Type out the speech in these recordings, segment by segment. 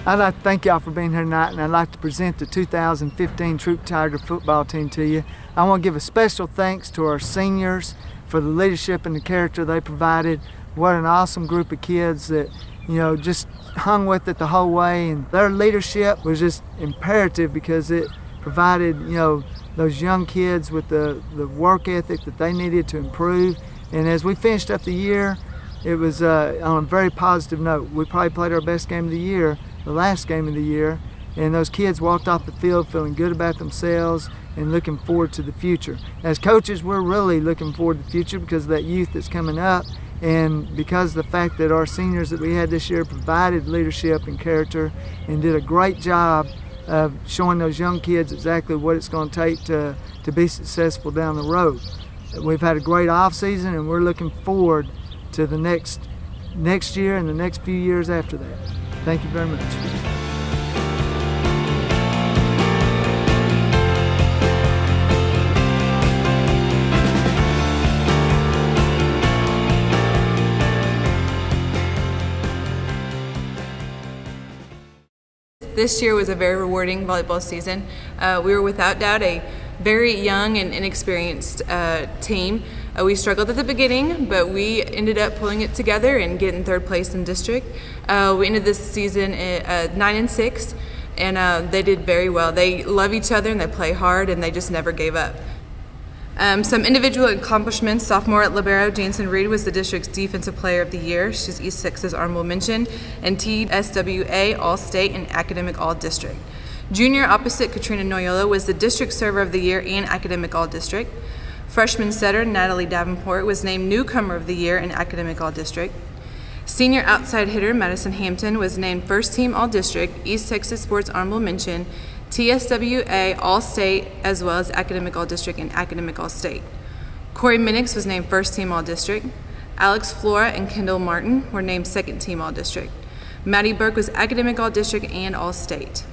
I'd like to thank y'all for being here tonight, and I'd like to present the 2015 Troup Tiger football team to you. I want to give a special thanks to our seniors for the leadership and the character they provided. What an awesome group of kids that, you know, just hung with it the whole way, and their leadership was just imperative because it provided, you know, those young kids with the work ethic that they needed to improve. And as we finished up the year, it was on a very positive note. We probably played our best game of the year, the last game of the year, and those kids walked off the field feeling good about themselves and looking forward to the future. As coaches, we're really looking forward to the future because of that youth that's coming up, and because of the fact that our seniors that we had this year provided leadership and character and did a great job of showing those young kids exactly what it's going to take to be successful down the road. We've had a great off season, and we're looking forward to the next year and the next few years after that. Thank you very much. This year was a very rewarding volleyball season. We were without doubt a very young and inexperienced team. We struggled at the beginning, but we ended up pulling it together and getting third place in district. We ended this season at 9-6, and they did very well. They love each other and they play hard, and they just never gave up. Some individual accomplishments: sophomore at libero Jansen Reed was the district's defensive player of the year. She's East Texas honorable mention and TSWA All-State and Academic All-District. Junior opposite Katrina Noyola was the district server of the year and Academic All-District. Freshman setter Natalie Davenport was named newcomer of the year and Academic All-District. Senior outside hitter Madison Hampton was named first team All-District, East Texas Sports honorable mention, TSWA All-State, as well as Academic All-District and Academic All-State. Corey Minix was named first team All-District. Alex Flora and Kendall Martin were named second team All-District. Maddie Burke was Academic All-District and All-State.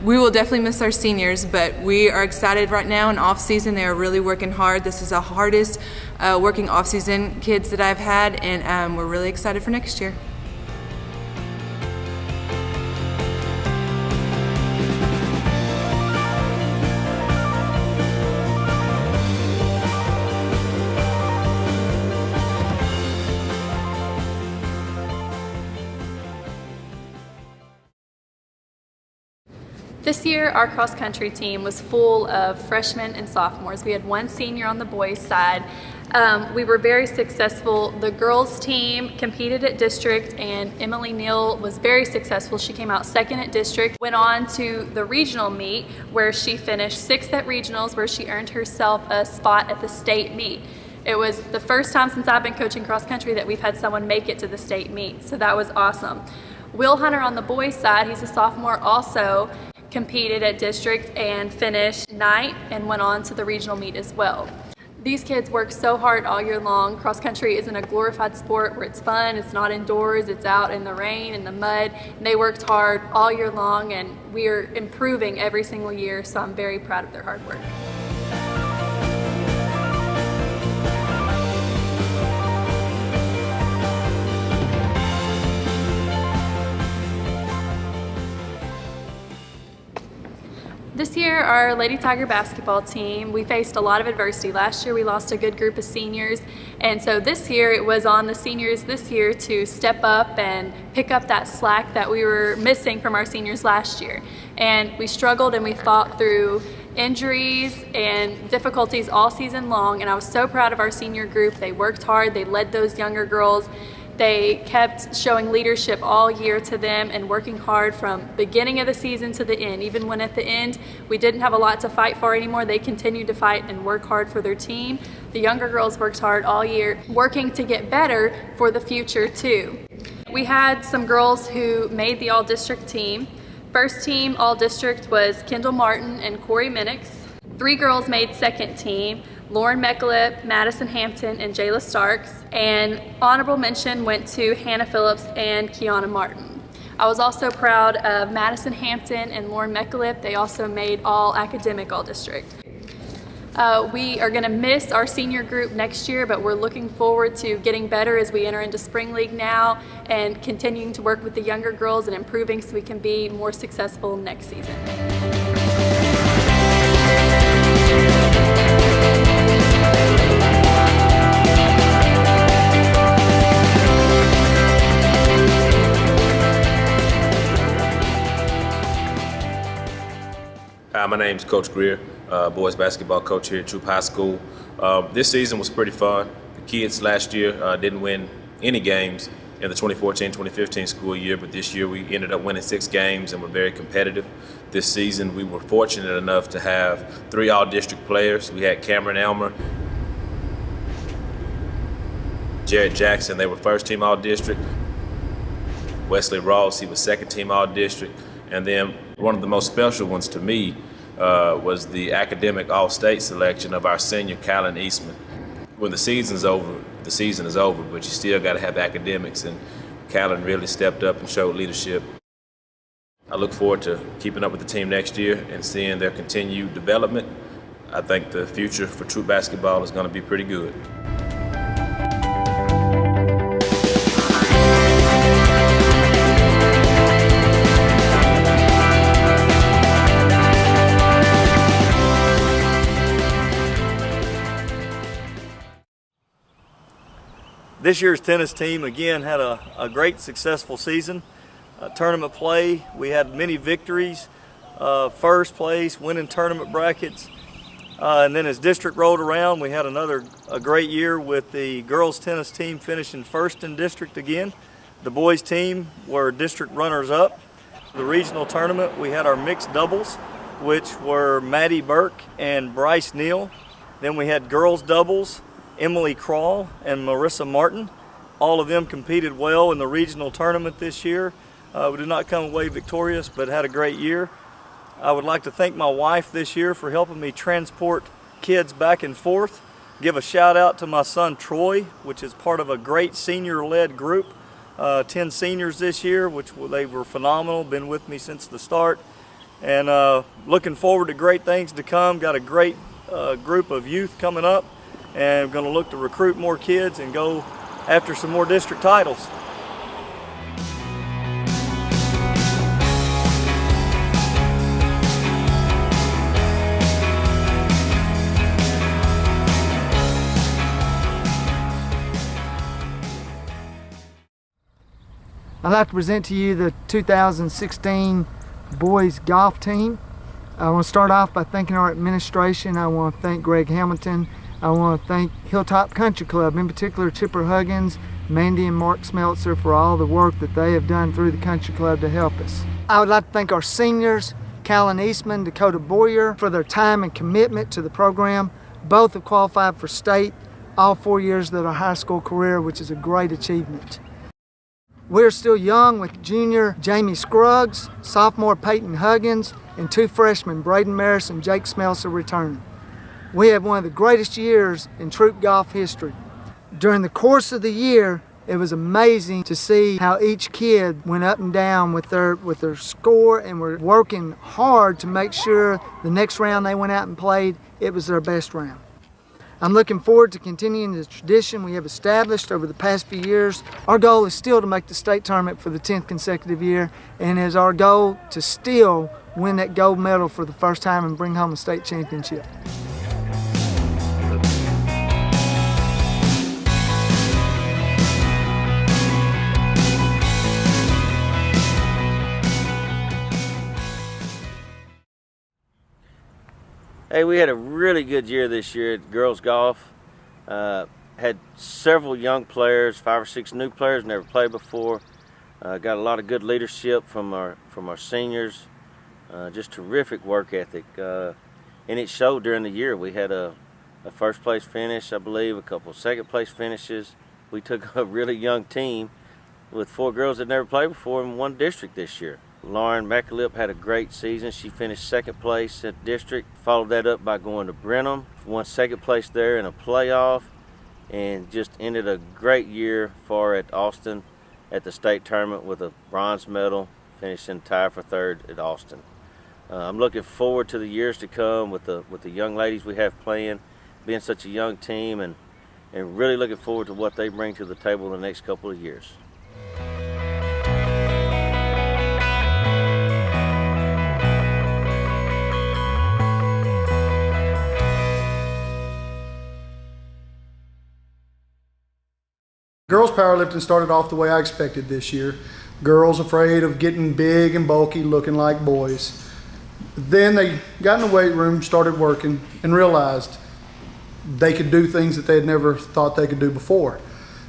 We will definitely miss our seniors, but we are excited right now in off-season. They are really working hard. This is the hardest working off-season kids that I've had, and we're really excited for next year. This year, our cross-country team was full of freshmen and sophomores. We had one senior on the boys' side. We were very successful. The girls' team competed at district, and Emily Neal was very successful. She came out second at district, went on to the regional meet where she finished sixth at regionals, where she earned herself a spot at the state meet. It was the first time since I've been coaching cross-country that we've had someone make it to the state meet, so that was awesome. Will Hunter on the boys' side, he's a sophomore also, competed at district and finished ninth and went on to the regional meet as well. These kids work so hard all year long. Cross country isn't a glorified sport where it's fun, it's not indoors, it's out in the rain, in the mud. And they worked hard all year long, and we are improving every single year, so I'm very proud of their hard work. This year, our Lady Tiger basketball team, we faced a lot of adversity. Last year, we lost a good group of seniors, and so this year, it was on the seniors this year to step up and pick up that slack that we were missing from our seniors last year. And we struggled and we fought through injuries and difficulties all season long, and I was so proud of our senior group. They worked hard, they led those younger girls. They kept showing leadership all year to them and working hard from beginning of the season to the end. Even when at the end we didn't have a lot to fight for anymore, they continued to fight and work hard for their team. The younger girls worked hard all year, working to get better for the future too. We had some girls who made the all-district team. First team all-district was Kendall Martin and Corey Minix. 3 girls made second team: Lauren Meckalip, Madison Hampton, and Jayla Starks. And honorable mention went to Hannah Phillips and Kiana Martin. I was also proud of Madison Hampton and Lauren Meckalip. They also made all academic all district. We are going to miss our senior group next year, but we're looking forward to getting better as we enter into Spring League now and continuing to work with the younger girls and improving so we can be more successful next season. Hi, my name's Coach Greer, boys basketball coach here at Troup High School. This season was pretty fun. The kids last year didn't win any games in the 2014-2015 school year, but this year we ended up winning 6 games and were very competitive. This season we were fortunate enough to have 3 all-district players. We had Cameron Elmer, Jared Jackson, they were first-team all-district. Wesley Ross, he was second-team all-district. And then one of the most special ones to me was the academic all-state selection of our senior, Callan Eastman. When the season is over, but you still got to have academics, and Callan really stepped up and showed leadership. I look forward to keeping up with the team next year and seeing their continued development. I think the future for Troup basketball is going to be pretty good. This year's tennis team again had a great successful season. Tournament play, we had many victories, first place, winning tournament brackets, and then as district rolled around we had a great year with the girls tennis team finishing first in district again. The boys team were district runners up. The regional tournament we had our mixed doubles, which were Maddie Burke and Bryce Neal. Then we had girls doubles, Emily Crawl and Marissa Martin. All of them competed well in the regional tournament this year. We did not come away victorious, but had a great year. I would like to thank my wife this year for helping me transport kids back and forth. Give a shout out to my son Troy, which is part of a great senior-led group. 10 seniors this year, which they were phenomenal, been with me since the start. And looking forward to great things to come. Got a great group of youth coming up, and I'm going to look to recruit more kids and go after some more district titles. I'd like to present to you the 2016 boys golf team. I want to start off by thanking our administration. I want to thank Greg Hamilton. I want to thank Hilltop Country Club, in particular Chipper Huggins, Mandy and Mark Smeltzer, for all the work that they have done through the country club to help us. I would like to thank our seniors, Callan Eastman, Dakota Boyer, for their time and commitment to the program. Both have qualified for state all 4 years of their high school career, which is a great achievement. We're still young with junior Jamie Scruggs, sophomore Peyton Huggins, and 2 freshmen, Braden Maris and Jake Smeltzer, returning. We had one of the greatest years in Troup golf history. During the course of the year, it was amazing to see how each kid went up and down with their score, and were working hard to make sure the next round they went out and played, it was their best round. I'm looking forward to continuing the tradition we have established over the past few years. Our goal is still to make the state tournament for the 10th consecutive year, and is our goal to still win that gold medal for the first time and bring home a state championship. Hey, we had a really good year this year at girls golf. Had several young players, 5 or 6 new players never played before. Got a lot of good leadership from our seniors. Just terrific work ethic, and it showed during the year. We had a first place finish, I believe, a couple second place finishes. We took a really young team with 4 girls that never played before in one district this year. Lauren McAlip had a great season. She finished second place at district, followed that up by going to Brenham, won second place there in a playoff, and just ended a great year for at Austin at the state tournament with a bronze medal, finishing tied for 3rd at Austin. I'm looking forward to the years to come with the young ladies we have playing, being such a young team, and really looking forward to what they bring to the table in the next couple of years. Girls powerlifting started off the way I expected this year. Girls afraid of getting big and bulky, looking like boys. Then they got in the weight room, started working, and realized they could do things that they had never thought they could do before.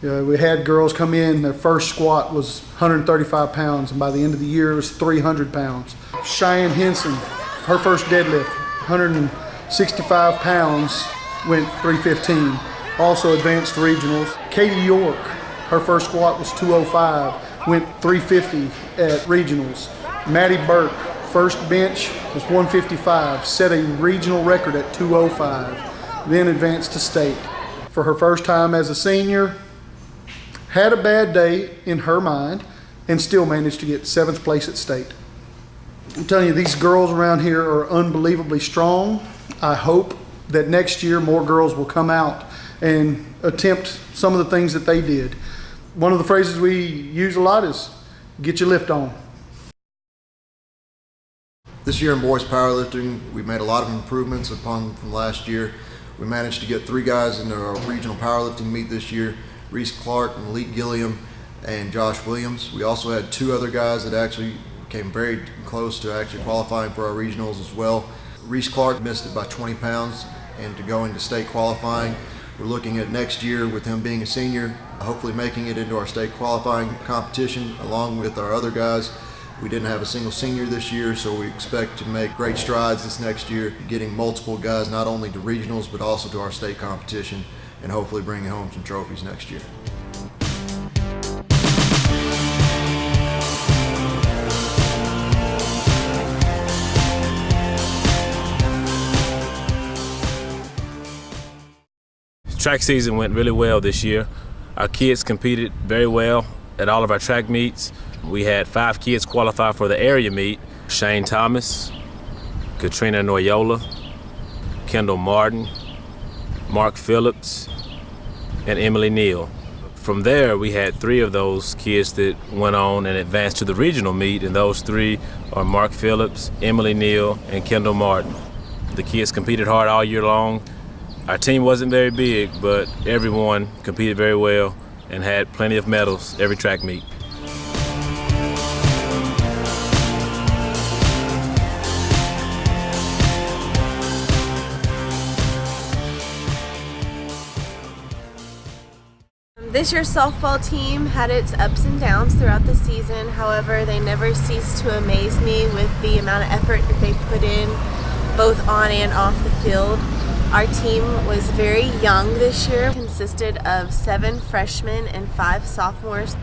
We had girls come in, their first squat was 135 pounds, and by the end of the year it was 300 pounds. Cheyenne Henson, her first deadlift, 165 pounds, went 315. Also advanced regionals. Katie York, her first squat was 205, went 350 at regionals. Maddie Burke, first bench was 155, set a regional record at 205, then advanced to state. For her first time as a senior, had a bad day in her mind, and still managed to get 7th place at state. I'm telling you, these girls around here are unbelievably strong. I hope that next year more girls will come out and attempt some of the things that they did. One of the phrases we use a lot is, get your lift on. This year in boys powerlifting, we made a lot of improvements from last year. We managed to get 3 guys into our regional powerlifting meet this year, Reese Clark, Malik Gilliam, and Josh Williams. We also had 2 other guys that actually came very close to actually qualifying for our regionals as well. Reese Clark missed it by 20 pounds and to go into state qualifying. We're looking at next year with him being a senior, hopefully making it into our state qualifying competition along with our other guys. We didn't have a single senior this year, so we expect to make great strides this next year, getting multiple guys not only to regionals but also to our state competition, and hopefully bringing home some trophies next year. Track season went really well this year. Our kids competed very well at all of our track meets. We had 5 kids qualify for the area meet: Shane Thomas, Katrina Noyola, Kendall Martin, Mark Phillips, and Emily Neal. From there, we had 3 of those kids that went on and advanced to the regional meet, and those 3 are Mark Phillips, Emily Neal, and Kendall Martin. The kids competed hard all year long. Our team wasn't very big, but everyone competed very well and had plenty of medals every track meet. This year's softball team had its ups and downs throughout the season. However, they never ceased to amaze me with the amount of effort that they put in, both on and off the field. Our team was very young this year, consisted of 7 freshmen and 5 sophomores.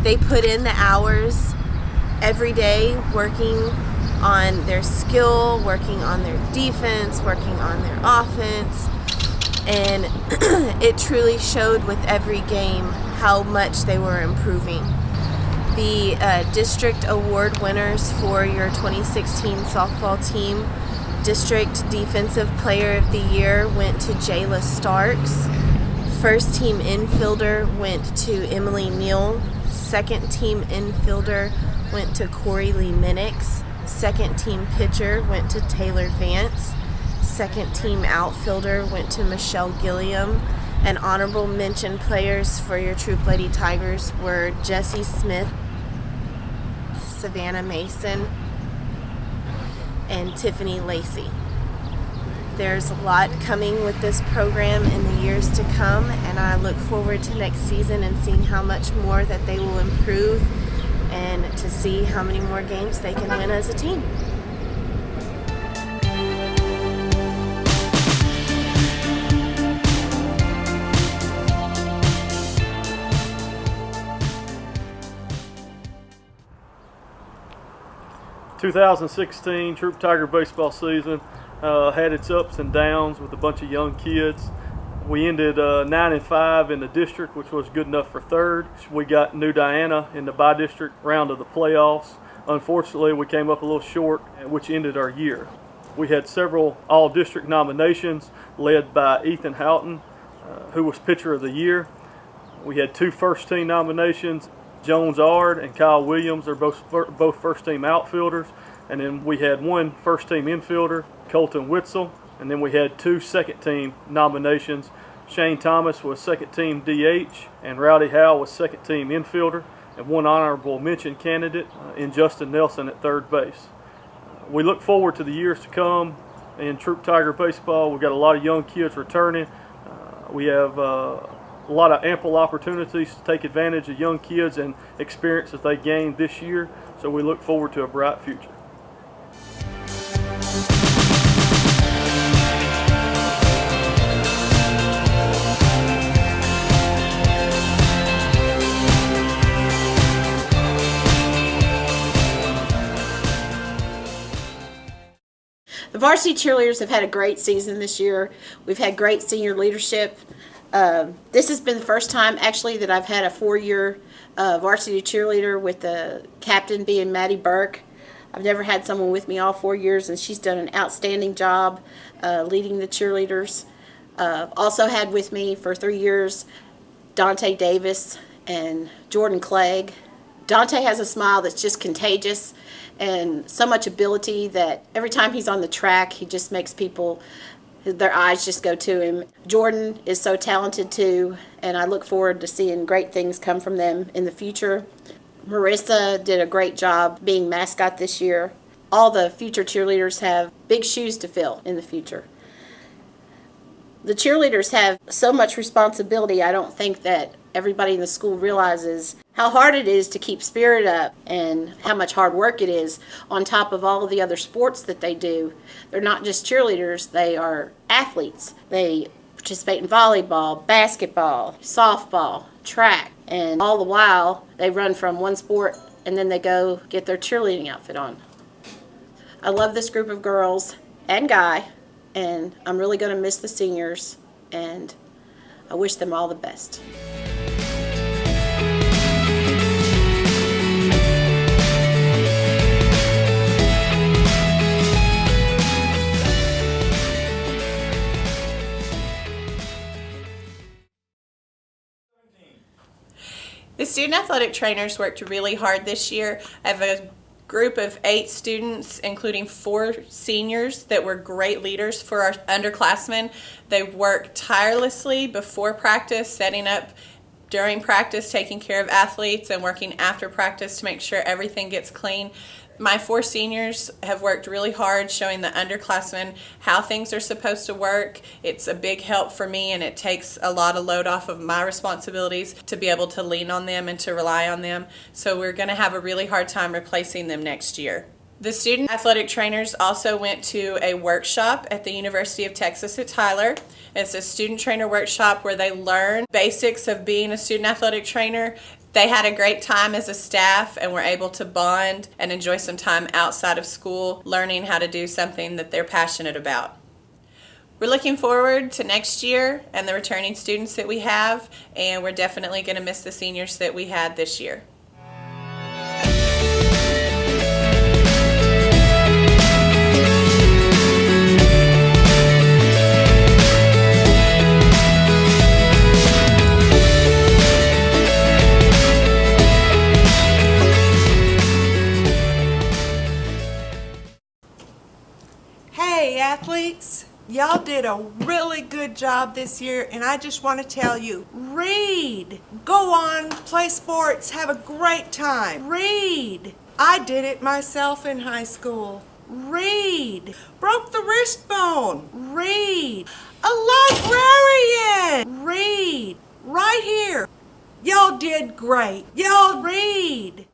They put in the hours every day working on their skill, working on their defense, working on their offense, and it truly showed with every game how much they were improving. The district award winners for your 2016 softball team, District Defensive Player of the Year went to Jayla Starks. First team infielder went to Emily Neal. Second team infielder went to Corey Lee Minix. Second team pitcher went to Taylor Vance. Second team outfielder went to Michelle Gilliam. And honorable mention players for your Troup Lady Tigers were Jessie Smith, Savannah Mason, and Tiffany Lacey. There's a lot coming with this program in the years to come, and I look forward to next season and seeing how much more that they will improve and to see how many more games they can win as a team. The 2016 Troup Tiger baseball season had its ups and downs with a bunch of young kids. We ended 9-5 in the district, which was good enough for 3rd. We got New Diana in the by-district round of the playoffs. Unfortunately, we came up a little short, which ended our year. We had several all-district nominations led by Ethan Houghton, who was Pitcher of the Year. We had 2 first-team nominations. Jones Ard and Kyle Williams are both first-team outfielders. And then we had 1 first-team infielder, Colton Witzel. And then we had 2 second-team nominations. Shane Thomas was second-team DH, and Rowdy Howe was second-team infielder, and 1 honorable mention candidate in Justin Nelson at third base. We look forward to the years to come in Troup Tiger baseball. We've got a lot of young kids returning. We have a lot of ample opportunities to take advantage of young kids and experience that they gained this year. So we look forward to a bright future. The varsity cheerleaders have had a great season this year. We've had great senior leadership. This has been the first time actually that I've had a 4-year varsity cheerleader with the captain being Maddie Burke. I've never had someone with me all 4 years, and she's done an outstanding job leading the cheerleaders. Also had with me for 3 years Dante Davis and Jordan Clegg. Dante has a smile that's just contagious and so much ability that every time he's on the track, he just makes people, their eyes just go to him. Jordan is so talented too, and I look forward to seeing great things come from them in the future. Marissa did a great job being mascot this year. All the future cheerleaders have big shoes to fill in the future. The cheerleaders have so much responsibility. I don't think that everybody in the school realizes how hard it is to keep spirit up and how much hard work it is on top of all of the other sports that they do. They're not just cheerleaders, they are athletes. They participate in volleyball, basketball, softball, track, and all the while they run from one sport and then they go get their cheerleading outfit on. I love this group of girls and guy, and I'm really going to miss the seniors, and I wish them all the best. The student athletic trainers worked really hard this year. I have a group of 8 students, including 4 seniors, that were great leaders for our underclassmen. They worked tirelessly before practice, setting up during practice, taking care of athletes, and working after practice to make sure everything gets clean. My 4 seniors have worked really hard showing the underclassmen how things are supposed to work. It's a big help for me, and it takes a lot of load off of my responsibilities to be able to lean on them and to rely on them. So we're going to have a really hard time replacing them next year. The student athletic trainers also went to a workshop at the University of Texas at Tyler. It's a student trainer workshop where they learn basics of being a student athletic trainer. They had a great time as a staff and were able to bond and enjoy some time outside of school, learning how to do something that they're passionate about. We're looking forward to next year and the returning students that we have, and we're definitely going to miss the seniors that we had this year. Hey athletes, y'all did a really good job this year, and I just want to tell you, read, go on, play sports, have a great time. Read. I did it myself in high school. Read. Broke the wrist bone. Read. A librarian. Read. Right here. Y'all did great. Y'all read.